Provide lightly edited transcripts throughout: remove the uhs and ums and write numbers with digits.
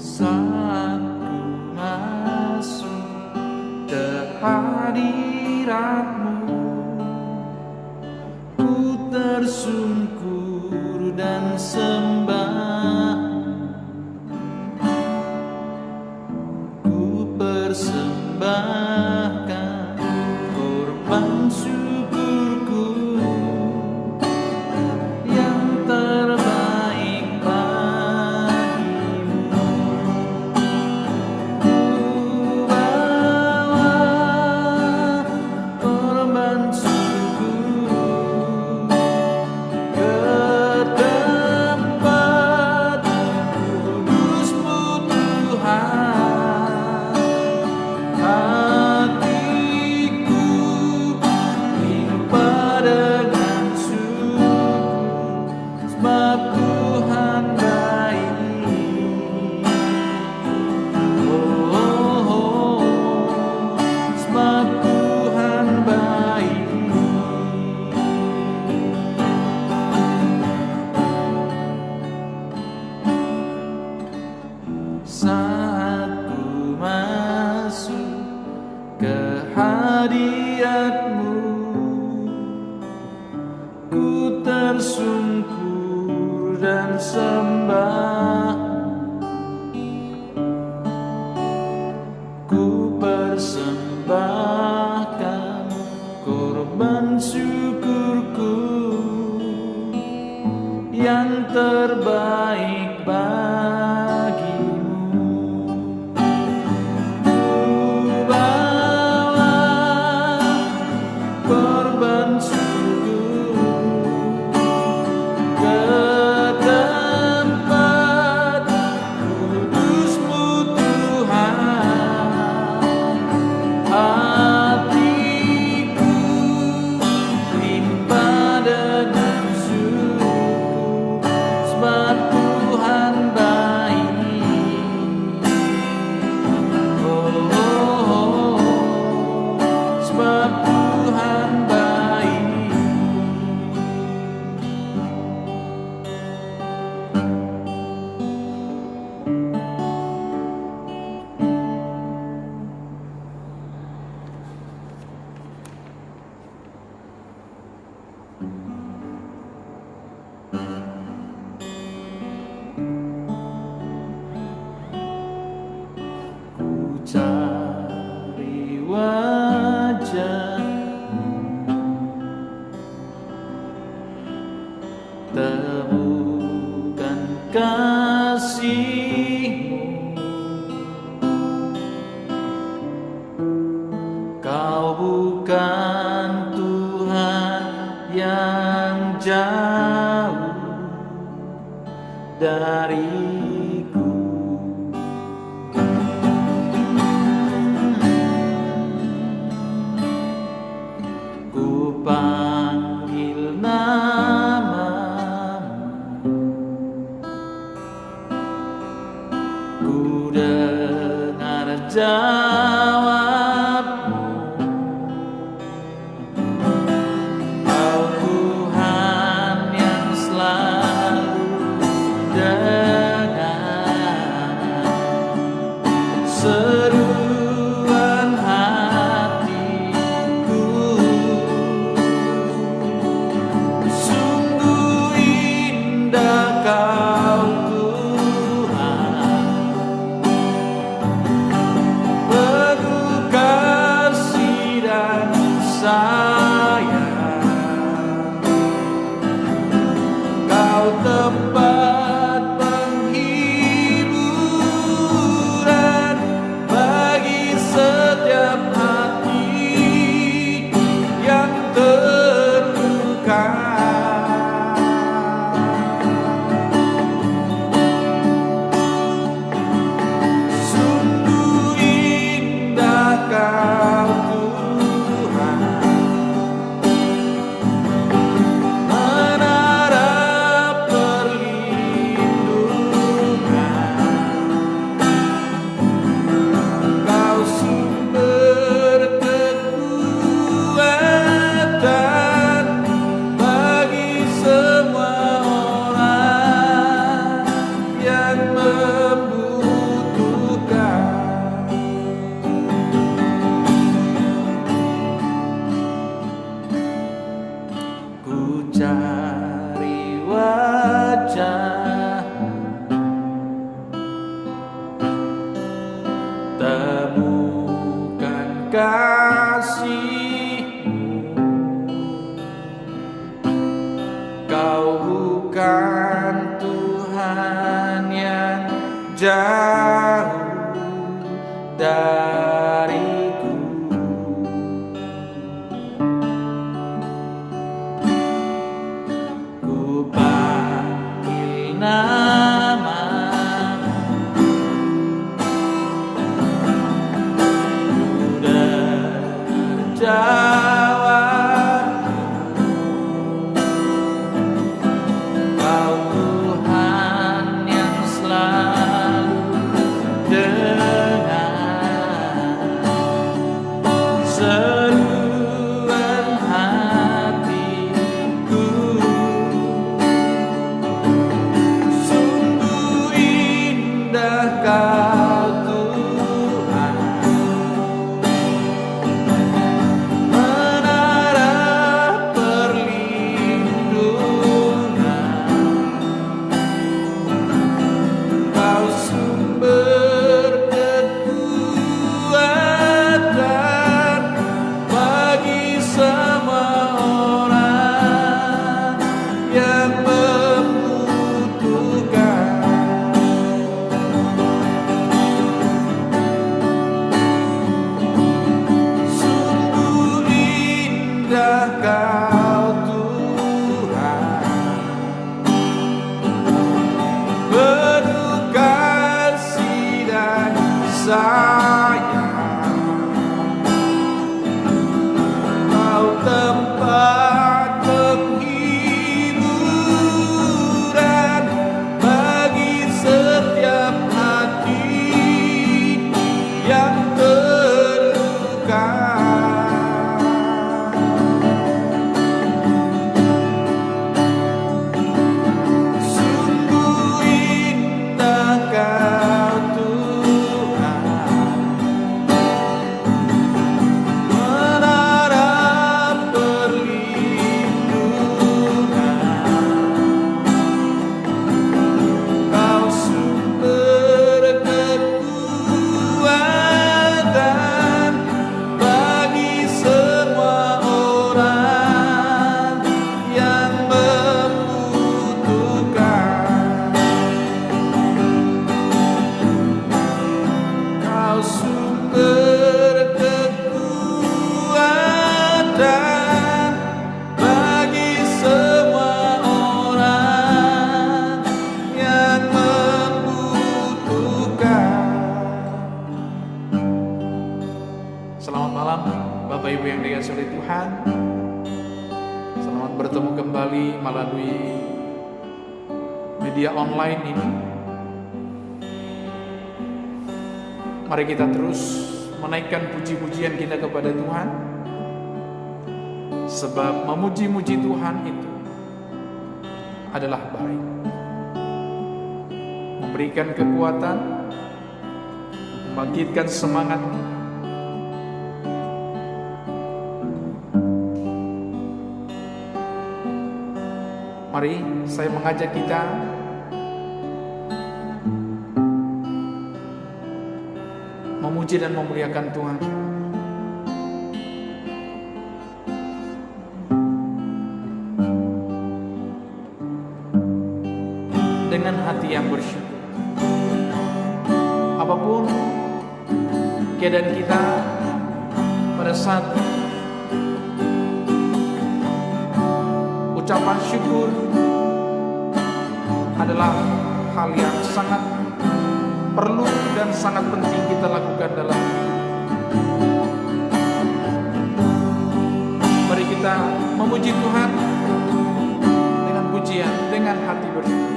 Saat ku masuk ke hadirat-Mu, ku tersungkur dan sembah, ku persembahkan korban syukurku yang terbaik bagimu. Ku bawa korban syukur ke tempat kudus-Mu Tuhan. Hatiku limpah dengan syukur, sebab Tuhan baik. Oh, sebab Tuhan baik. Saat ku masuk ke hadirat-Mu, ku tersungkur dan sembah, ku persembahkan korban syukurku yang terbaik bagimu. Ku bawa korban syukur ke tempat kudus-Mu Tuhan. Hatiku limpah dengan syukur, sebab Tuhan baik. Oh, sebab Tuhan baik. Ku cari wajah-Mu, temukan kasih-Mu. Kau bukan Tuhan yang jauh dariku. Ku panggil nama-Mu, ku dengar jawab-Mu. Kau Tuhan yang selalu dengar seruan hatiku. Sungguh indah Kau Tuhan, kasih-Mu. Kau bukan Tuhan yang jauh dariku. Ku panggil nama-Mu, Ku terjawab. Kau Tuhan yang selalu dengar seruan hatiku. Sungguh indah Kau Tuhan, menara perlindungan. Kau sumber kekuatan bagi semua orang yang membutuhkan. Sungguh indah Kau Tuhan, penuh kasih dan sayang. Kau tempat penghiburan bagi setiap hati yang terluka. Sungguh indah Kau Tuhan, menara perlindungan. Kau sumber kekuatan bagi semua orang yang membutuhkan. Kau sumber kekuatan bagi semua orang yang membutuhkan. Selamat malam Bapak Ibu yang dikasihi oleh Tuhan. Selamat bertemu kembali melalui media online ini. Mari kita terus menaikkan puji-pujian kita kepada Tuhan, sebab memuji-muji Tuhan itu adalah baik, memberikan kekuatan, membangkitkan semangat. Mari saya mengajak kita memuji dan memuliakan Tuhan. Dengan hati yang bersyukur. Apapun keadaan kita pada saat ucapan syukur adalah hal yang sangat perlu dan sangat penting kita lakukan dalam hidup. Mari kita memuji Tuhan dengan pujian, dengan hati bersyukur.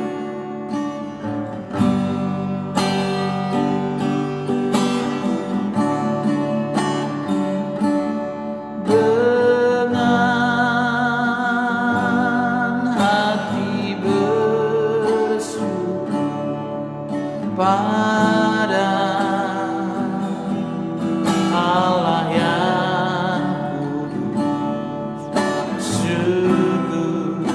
Pada Allah yang kudus, syukur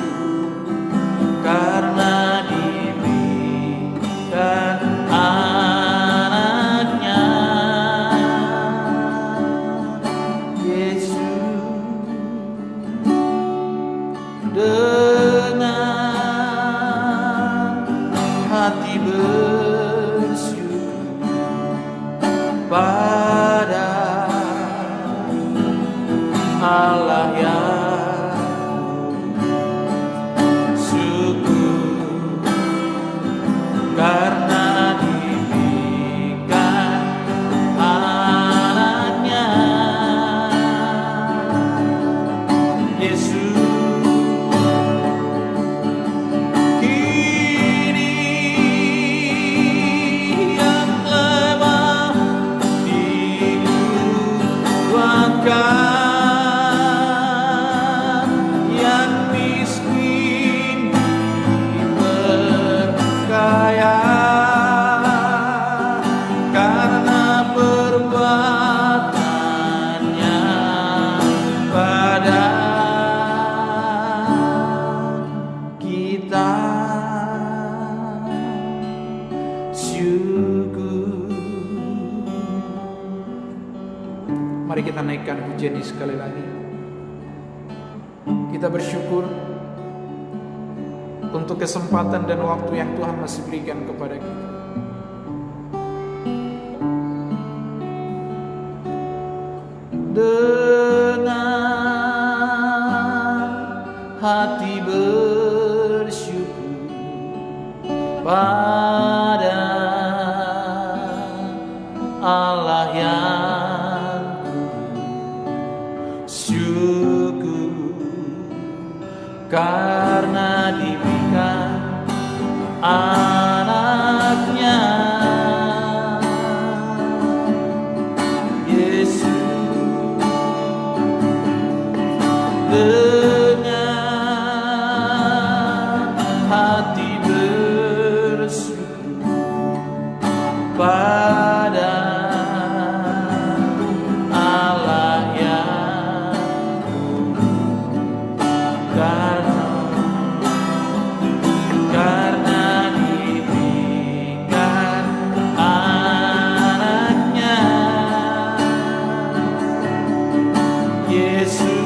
karena diberikan anaknya. syukur. Mari kita naikkan pujian ini sekali lagi. Kita bersyukur untuk kesempatan dan waktu yang Tuhan masih berikan kepada kita. Dengan hati bersyukur pada Allah yang syukur karena diberikan anaknya Yesus. Dengan hati bersyukur pada Allah yang karena diberikan anaknya Yesus.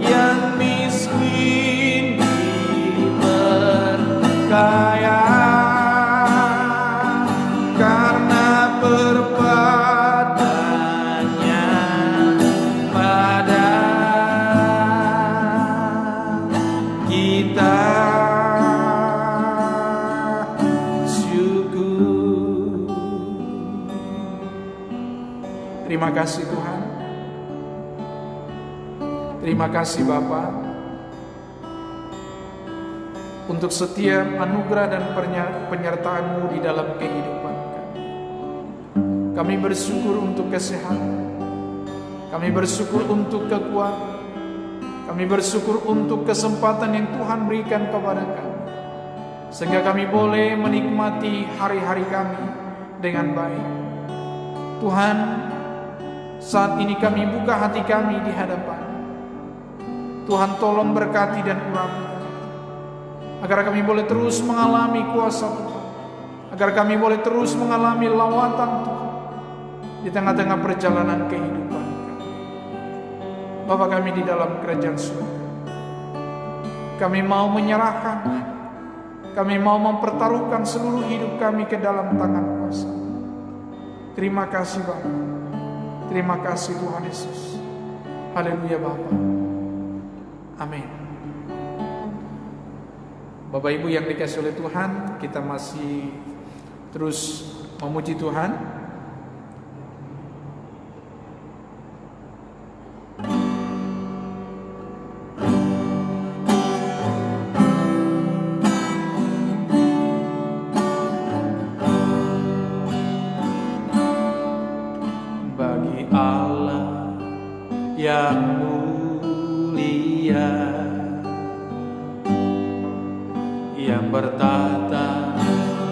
Yang miskin diperkaya karena perbuatannya pada kita syukur. Terima kasih Tuhan. Terima kasih Bapa untuk setiap anugerah dan penyertaan-Mu di dalam kehidupan kami. Kami bersyukur untuk kesehatan, kami bersyukur untuk kekuatan, kami bersyukur untuk kesempatan yang Tuhan berikan kepada kami, sehingga kami boleh menikmati hari-hari kami dengan baik. Tuhan, saat ini kami buka hati kami di hadapan Tuhan, tolong berkati dan urapi kami, agar kami boleh terus mengalami kuasa Tuhan, agar kami boleh terus mengalami lawatan Tuhan di tengah-tengah perjalanan kehidupan kami. Bapa kami di dalam kerajaan surga, kami mau menyerahkan, kami mau mempertaruhkan seluruh hidup kami ke dalam tangan kuasa. Terima kasih Bapa, terima kasih Tuhan Yesus. Haleluya Bapa. Amin. Bapak Ibu yang dikasihi oleh Tuhan, kita masih terus memuji Tuhan. Bagi Allah yang mulia, yang bertata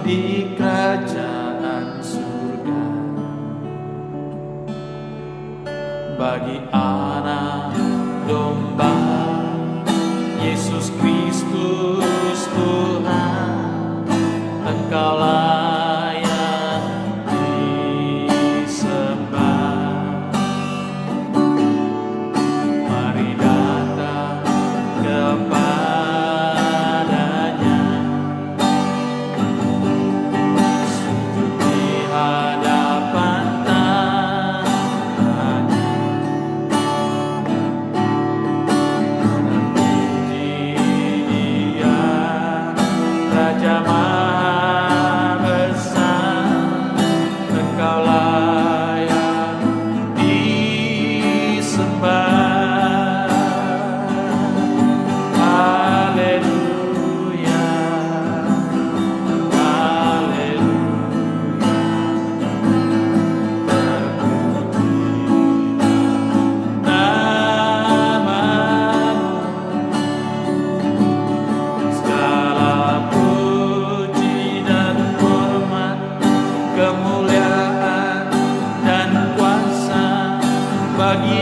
di kerajaan surga, bagi anak domba Yesus Kristus Tuhan, Engkaulah yang disembah. Mari datang kepadanya, sujud di hadapan tangannya,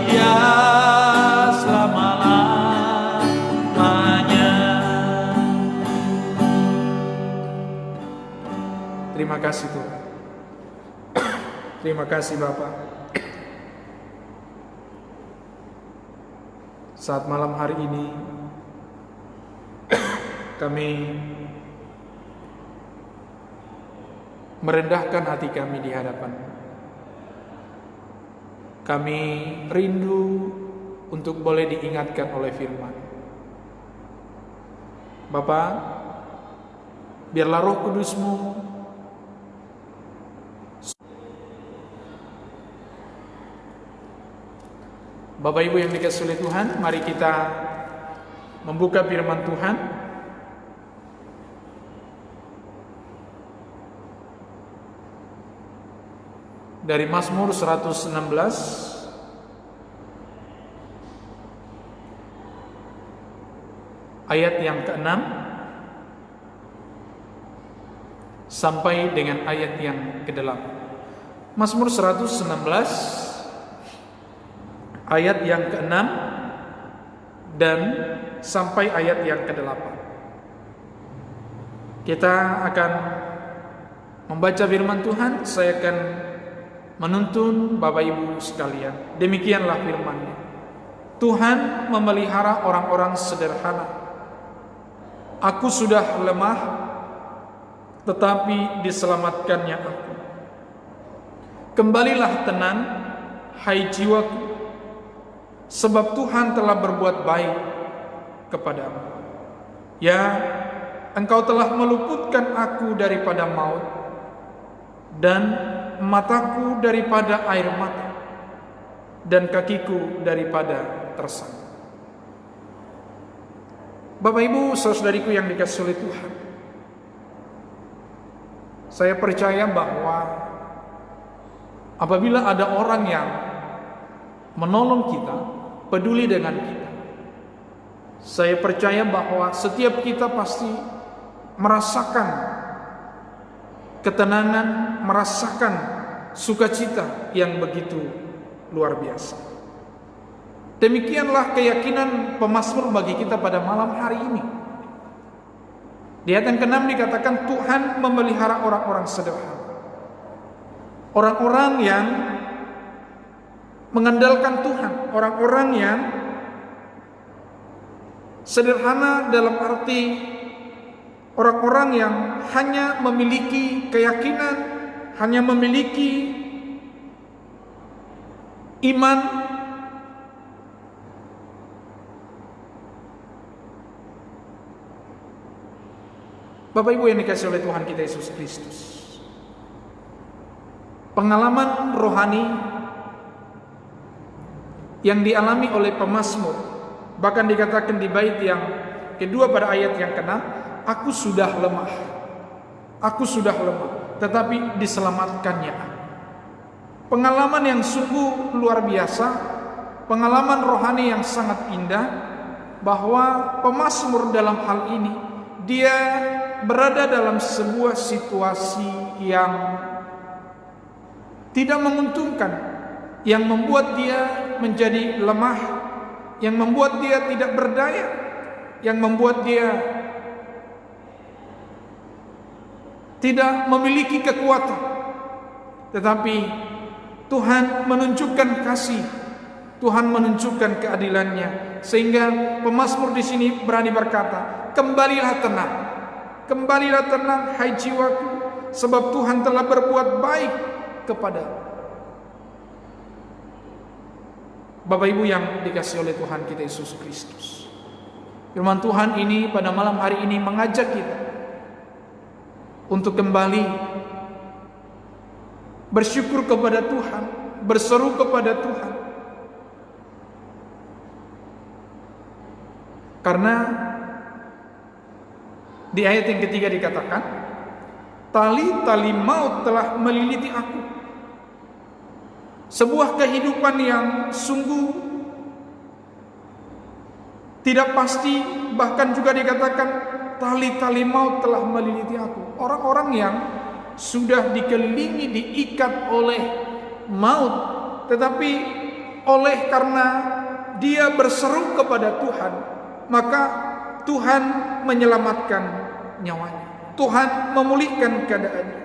Dia selama-lamanya. Terima kasih Tuhan. Terima kasih Bapak. Saat malam hari ini kami merendahkan hati kami di hadapan. Kami rindu untuk boleh diingatkan oleh firman. Bapa, biarlah Roh Kudus-Mu Bapak Ibu yang dikasihi oleh Tuhan, mari kita membuka firman Tuhan. Dari Mazmur 116 ayat yang ke-6 sampai dengan ayat yang ke-8. Mazmur 116 ayat yang ke-6 dan sampai ayat yang ke-8. Kita akan membaca firman Tuhan. Saya akan menuntun Bapak Ibu sekalian. Demikianlah firman-Nya. Tuhan memelihara orang-orang sederhana. Aku sudah lemah, tetapi diselamatkannya aku. Kembalilah tenang, hai jiwaku, sebab Tuhan telah berbuat baik kepadamu. Ya, Engkau telah meluputkan aku daripada maut, dan mataku daripada air mata, dan kakiku daripada tersangkut. Bapak Ibu, saudariku yang dikasihi oleh Tuhan, saya percaya bahwa apabila ada orang yang menolong kita, peduli dengan kita, saya percaya bahwa setiap kita pasti merasakan ketenangan, merasakan sukacita yang begitu luar biasa. Demikianlah keyakinan pemazmur bagi kita pada malam hari ini. Di ayat yang ke-6 dikatakan Tuhan memelihara orang-orang sederhana, orang-orang yang mengandalkan Tuhan, orang-orang yang sederhana dalam arti orang-orang yang hanya memiliki keyakinan, hanya memiliki iman, Bapak Ibu yang dikasihi oleh Tuhan kita Yesus Kristus. Pengalaman rohani yang dialami oleh pemazmur, bahkan dikatakan di bait yang kedua pada ayat yang ke-6, aku sudah lemah, tetapi diselamatkannya. Pengalaman yang sungguh luar biasa, pengalaman rohani yang sangat indah, bahwa pemazmur dalam hal ini dia berada dalam sebuah situasi yang tidak menguntungkan, yang membuat dia menjadi lemah, yang membuat dia tidak berdaya, yang membuat dia tidak memiliki kekuatan. Tetapi Tuhan menunjukkan kasih, Tuhan menunjukkan keadilannya, sehingga pemazmur di sini berani berkata, kembalilah tenang, hai jiwaku, sebab Tuhan telah berbuat baik kepadamu. Bapak Ibu yang dikasihi oleh Tuhan kita Yesus Kristus, firman Tuhan ini pada malam hari ini mengajak kita untuk kembali bersyukur kepada Tuhan, berseru kepada Tuhan. Karena di ayat yang ketiga dikatakan, tali-tali maut telah meliliti aku. Sebuah kehidupan yang sungguh tidak pasti, bahkan juga dikatakan tali-tali maut telah meliliti aku. Orang-orang yang sudah dikelilingi, diikat oleh maut, tetapi oleh karena dia berseru kepada Tuhan, maka Tuhan menyelamatkan nyawanya. Tuhan memulihkan keadaannya.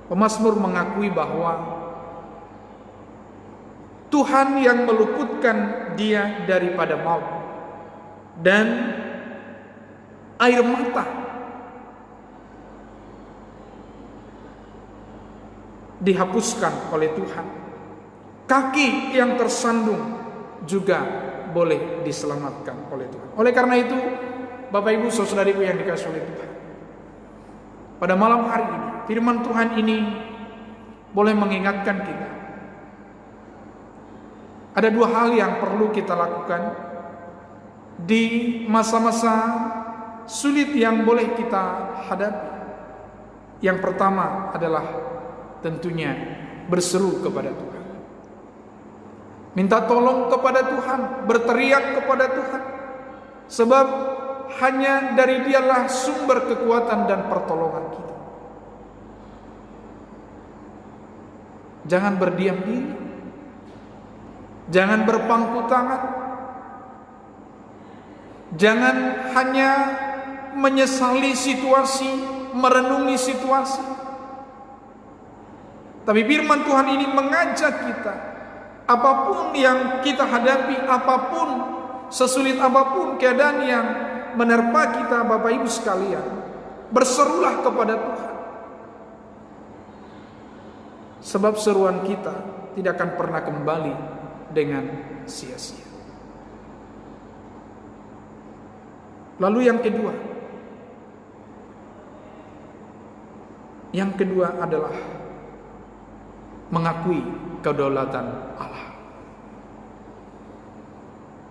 Pemazmur mengakui bahwa Tuhan yang meluputkan dia daripada maut dan air mata dihapuskan oleh Tuhan. Kaki yang tersandung juga boleh diselamatkan oleh Tuhan. Oleh karena itu, Bapak Ibu Saudariku yang dikasihi oleh Tuhan, pada malam hari ini firman Tuhan ini boleh mengingatkan kita. Ada dua hal yang perlu kita lakukan di masa-masa sulit yang boleh kita hadapi. Yang pertama adalah tentunya berseru kepada Tuhan. Minta tolong kepada Tuhan, berteriak kepada Tuhan. Sebab hanya dari Dialah sumber kekuatan dan pertolongan kita. Jangan berdiam diri. Jangan berpangku tangan. Jangan hanya menyesali situasi, merenungi situasi. Tapi firman Tuhan ini mengajak kita, apapun yang kita hadapi, apapun, sesulit apapun keadaan yang menerpa kita, Bapak Ibu sekalian, berserulah kepada Tuhan. Sebab seruan kita tidak akan pernah kembali dengan sia-sia. Lalu yang kedua adalah mengakui kedaulatan Allah.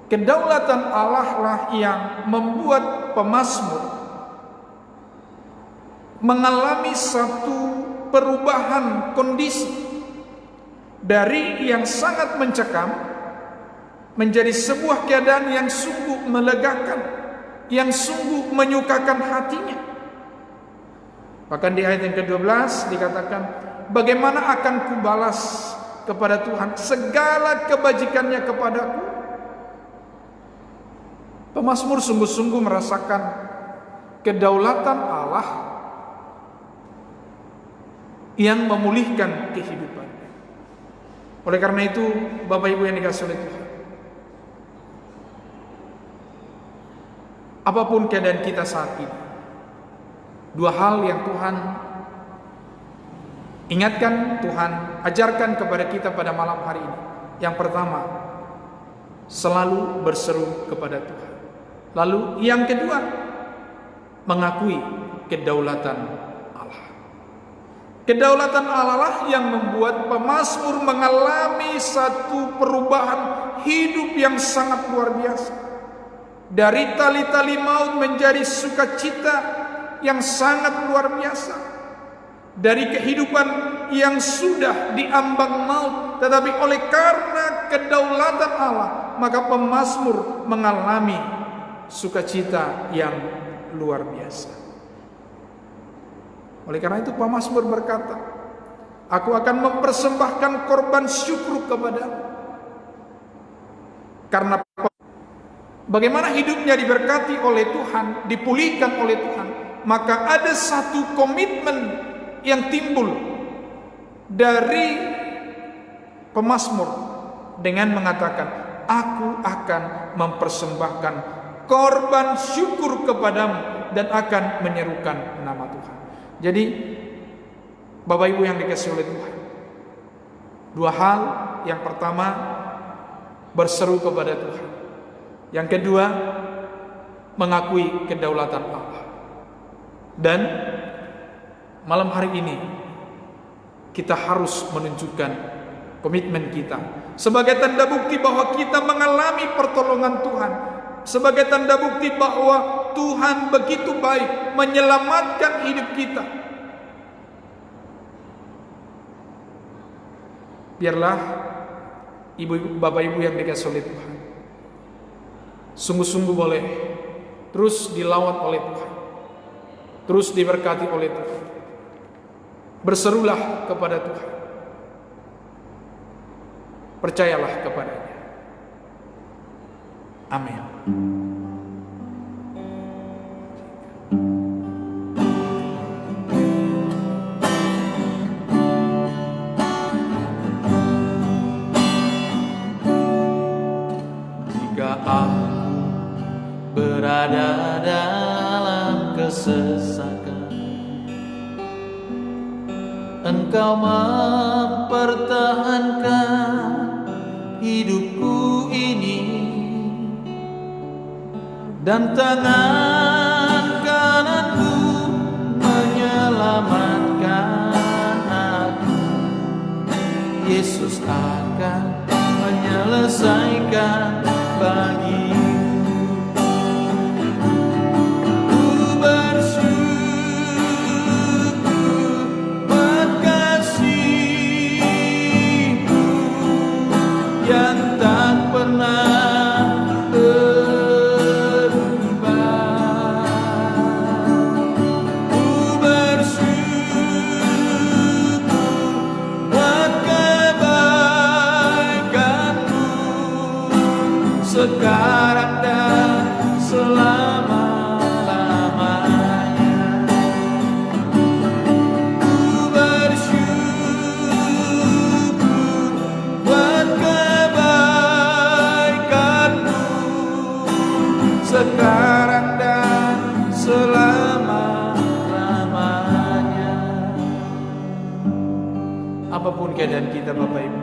Kedaulatan Allah lah yang membuat pemazmur mengalami satu perubahan kondisi dari yang sangat mencekam menjadi sebuah keadaan yang sungguh melegakan, yang sungguh menyukakan hatinya. Bahkan di ayat yang ke-12 dikatakan, bagaimana akan kubalas kepada Tuhan segala kebajikannya kepadaku? Pemazmur sungguh-sungguh merasakan kedaulatan Allah yang memulihkan kehidupannya. Oleh karena itu, Bapak Ibu yang dikasihi oleh Tuhan, apapun keadaan kita saat ini, dua hal yang Tuhan ingatkan, Tuhan ajarkan kepada kita pada malam hari ini. Yang pertama, selalu berseru kepada Tuhan. Lalu yang kedua, mengakui kedaulatan Allah. Kedaulatan Allah lah yang membuat pemazmur mengalami satu perubahan hidup yang sangat luar biasa. Dari tali-tali maut menjadi sukacita yang sangat luar biasa. Dari kehidupan yang sudah diambang maut, tetapi oleh karena kedaulatan Allah, maka pemazmur mengalami sukacita yang luar biasa. Oleh karena itu pemazmur berkata, aku akan mempersembahkan korban syukur kepadamu. Karena bagaimana hidupnya diberkati oleh Tuhan, dipulihkan oleh Tuhan, maka ada satu komitmen yang timbul dari pemazmur dengan mengatakan, aku akan mempersembahkan korban syukur kepadamu dan akan menyerukan nama Tuhan. Jadi Bapak Ibu yang dikasihi oleh Tuhan, dua hal. Yang pertama, berseru kepada Tuhan. Yang kedua, mengakui kedaulatan Allah. Dan malam hari ini kita harus menunjukkan komitmen kita sebagai tanda bukti bahwa kita mengalami pertolongan Tuhan, sebagai tanda bukti bahwa Tuhan begitu baik menyelamatkan hidup kita. Biarlah Bapak Ibu yang dikasihi oleh Tuhan, sungguh-sungguh boleh terus dilawat oleh Tuhan, terus diberkati oleh Tuhan. Berserulah kepada Tuhan. Percayalah kepadanya. Amin. Jika aku berada dalam kesesakan, Engkau mempertahankan hidupku ini, dan tangan kananku menyelamatkan aku. Yesus akan menyelesaikan bagiku. Ku bersyukur buat kasih-Mu yang tak pernah berubah. Ku bersyukur buat kebaikan-Mu sekarang dan selama-lamanya. Ku bersyukur buat kebaikan-Mu sekarang dan selama-lamanya. Apapun keadaan kita Bapak Ibu,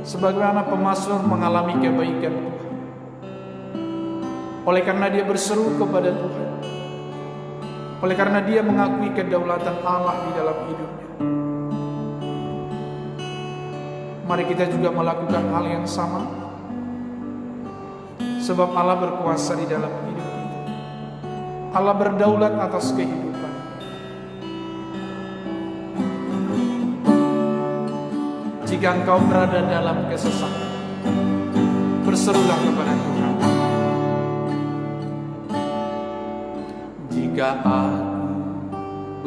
sebagaimana pemazmur mengalami kebaikan Tuhan, oleh karena dia berseru kepada Tuhan, oleh karena dia mengakui kedaulatan Allah di dalam hidupnya, mari kita juga melakukan hal yang sama. Sebab Allah berkuasa di dalam hidup kita. Allah berdaulat atas kehidupan. Jika engkau berada dalam kesesakan, berserulah kepada Tuhan. Jika aku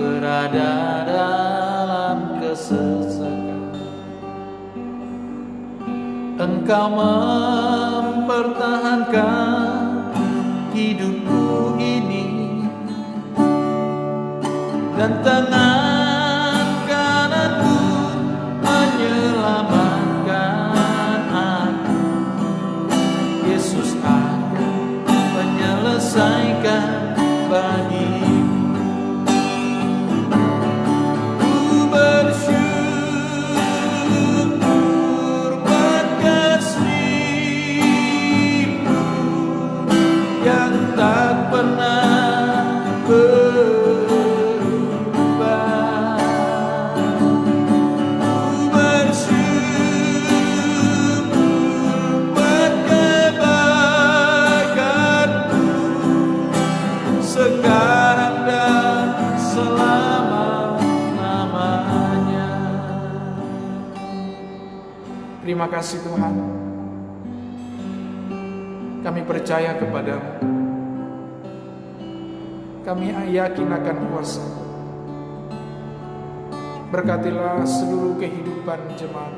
berada dalam kesesakan, Engkau mempertahankan hidupku ini, dan tangan kananku menyelamatkan aku. Yesus akan menyelesaikan bagiku. Ku bersyukur buat kasih-Mu yang tak pernah berubah. Ku bersyukur buat kebaikan-Mu sekarang dan selama-lamanya. Terima kasih Tuhan, kami percaya kepada-Mu, kami yakin akan kuasa. Berkatilah seluruh kehidupan jemaat,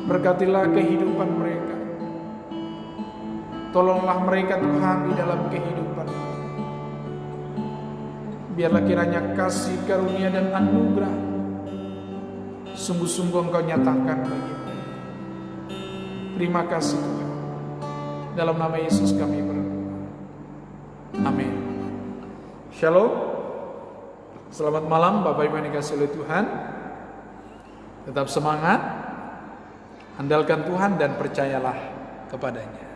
berkatilah kehidupan mereka, tolonglah mereka Tuhan di dalam kehidupan. Biarlah kiranya kasih karunia dan anugerah sungguh-sungguh Engkau nyatakan bagi mereka. Terima kasih Tuhan. Dalam nama Yesus kami berdoa. Amin. Shalom. Selamat malam Bapak Ibu yang dikasihi oleh Tuhan. Tetap semangat, andalkan Tuhan dan percayalah kepadanya.